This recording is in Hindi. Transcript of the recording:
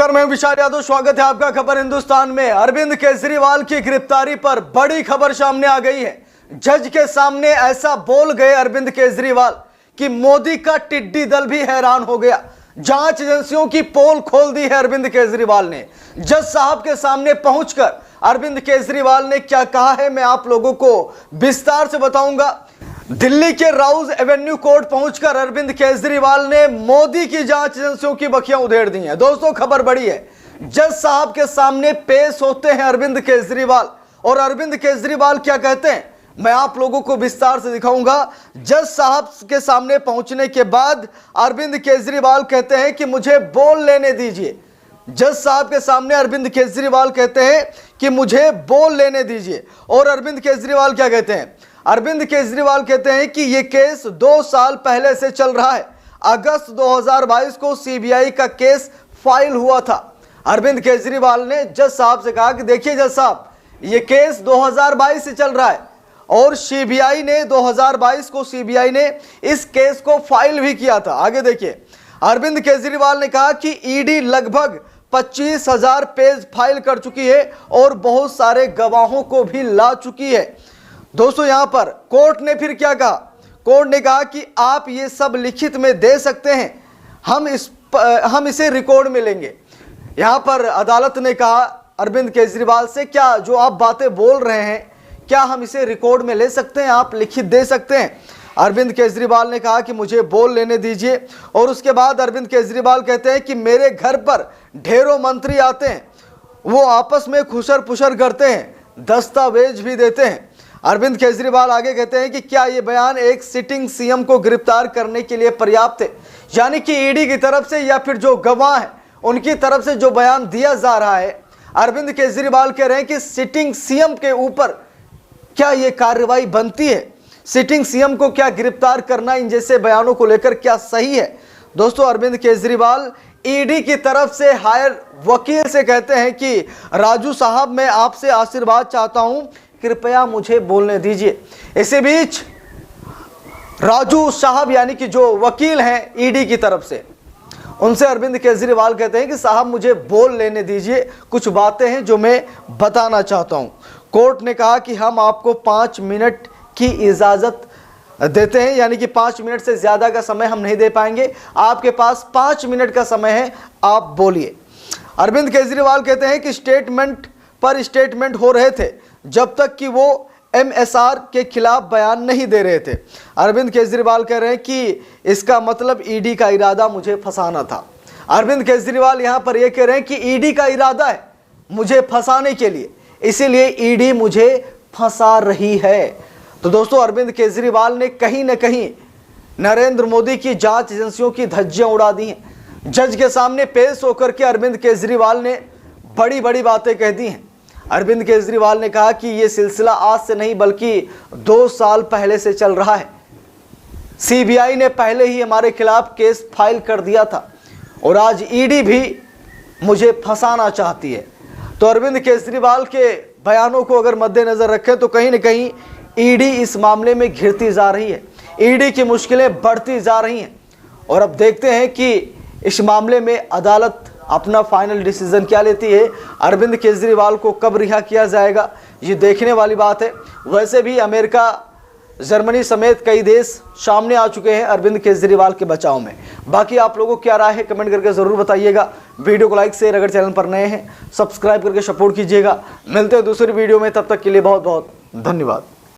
नमस्कार, मैं विशाल यादव। स्वागत है आपका खबर हिंदुस्तान में। अरविंद केजरीवाल की गिरफ्तारी पर बड़ी खबर सामने आ गई है। जज के सामने ऐसा बोल गए अरविंद केजरीवाल कि मोदी का टिड्डी दल भी हैरान हो गया। जांच एजेंसियों की पोल खोल दी है अरविंद केजरीवाल ने। जज साहब के सामने पहुंचकर अरविंद केजरीवाल ने क्या कहा है, मैं आप लोगों को विस्तार से बताऊंगा। दिल्ली के राउज एवेन्यू कोर्ट पहुंचकर अरविंद केजरीवाल ने मोदी की जांच एजेंसियों की बखियां उधेड़ दी हैं। दोस्तों, खबर बड़ी है। जज साहब के सामने पेश होते हैं अरविंद केजरीवाल, और अरविंद केजरीवाल क्या कहते हैं मैं आप लोगों को विस्तार से दिखाऊंगा। जज साहब के सामने पहुंचने के बाद अरविंद केजरीवाल कहते हैं कि मुझे बोल लेने दीजिए। जज साहब के सामने अरविंद केजरीवाल कहते हैं कि मुझे बोल लेने दीजिए। और अरविंद केजरीवाल क्या कहते हैं? अरविंद केजरीवाल कहते हैं कि यह केस 2 साल पहले से चल रहा है। अगस्त 2022 को सीबीआई का केस फाइल हुआ था। अरविंद केजरीवाल ने जज साहब से कहा कि देखिए जज साहब, यह केस 2022 से चल रहा है और सीबीआई ने 2022 को सीबीआई ने इस केस को फाइल भी किया था। आगे देखिए, अरविंद केजरीवाल ने कहा कि ईडी लगभग 25,000 पेज फाइल कर चुकी है और बहुत सारे गवाहों को भी ला चुकी है। दोस्तों, यहां पर कोर्ट ने फिर क्या कहा? कोर्ट ने कहा कि आप ये सब लिखित में दे सकते हैं, हम इसे रिकॉर्ड में लेंगे। यहां पर अदालत ने कहा अरविंद केजरीवाल से, क्या जो आप बातें बोल रहे हैं क्या हम इसे रिकॉर्ड में ले सकते हैं, आप लिखित दे सकते हैं? अरविंद केजरीवाल ने कहा कि मुझे बोल लेने दीजिए। और उसके बाद अरविंद केजरीवाल कहते हैं कि मेरे घर पर ढेरों मंत्री आते हैं, वो आपस में खुशर पुशर करते हैं, दस्तावेज भी देते हैं। अरविंद केजरीवाल आगे कहते हैं कि क्या ये बयान एक सिटिंग सीएम को गिरफ्तार करने के लिए पर्याप्त है? यानी कि ईडी की तरफ से या फिर जो गवाह है उनकी तरफ से जो बयान दिया जा रहा है, अरविंद केजरीवाल कह रहे हैं कि सिटिंग सीएम के ऊपर क्या ये कार्रवाई बनती है? सिटिंग सीएम को क्या गिरफ्तार करना इन जैसे बयानों को लेकर क्या सही है? दोस्तों, अरविंद केजरीवाल ईडी की तरफ से हायर वकील से कहते हैं कि राजू साहब, मैं आपसे आशीर्वाद चाहता हूं, कृपया मुझे बोलने दीजिए। इसी बीच राजू साहब यानी कि जो वकील हैं ईडी की तरफ से, उनसे अरविंद केजरीवाल कहते हैं कि साहब मुझे बोल लेने दीजिए, कुछ बातें हैं जो मैं बताना चाहता हूं। कोर्ट ने कहा कि हम आपको 5 मिनट की इजाजत देते हैं, यानी कि 5 मिनट से ज्यादा का समय हम नहीं दे पाएंगे, आपके पास 5 मिनट का समय है, आप बोलिए। अरविंद केजरीवाल कहते हैं कि स्टेटमेंट पर स्टेटमेंट हो रहे थे जब तक कि वो एमएसआर के खिलाफ बयान नहीं दे रहे थे। अरविंद केजरीवाल कह रहे हैं कि इसका मतलब ईडी का इरादा मुझे फंसाना था। अरविंद केजरीवाल यहां पर यह कह रहे हैं कि ईडी का इरादा है मुझे फंसाने के लिए, इसीलिए ईडी मुझे फंसा रही है। तो दोस्तों, अरविंद केजरीवाल ने कहीं ना कहीं नरेंद्र मोदी की जांच एजेंसियों की धज्जियां उड़ा दी हैं। जज के सामने पेश होकर के अरविंद केजरीवाल ने बड़ी बड़ी बातें कह दी हैं। अरविंद केजरीवाल ने कहा कि यह सिलसिला आज से नहीं बल्कि 2 साल पहले से चल रहा है। सीबीआई ने पहले ही हमारे खिलाफ केस फाइल कर दिया था और आज ईडी भी मुझे फंसाना चाहती है। तो अरविंद केजरीवाल के बयानों को अगर मद्देनजर रखें तो कहीं ना कहीं ईडी इस मामले में घिरती जा रही है, ईडी की मुश्किलें बढ़ती जा रही हैं। और अब देखते हैं कि इस मामले में अदालत अपना फाइनल डिसीजन क्या लेती है। अरविंद केजरीवाल को कब रिहा किया जाएगा, ये देखने वाली बात है। वैसे भी अमेरिका, जर्मनी समेत कई देश सामने आ चुके हैं अरविंद केजरीवाल के बचाव में। बाकी आप लोगों को क्या राय है कमेंट करके ज़रूर बताइएगा। वीडियो को लाइक शेयर, अगर चैनल पर नए हैं सब्सक्राइब करके सपोर्ट कीजिएगा। मिलते हैं दूसरी वीडियो में, तब तक के लिए बहुत बहुत धन्यवाद।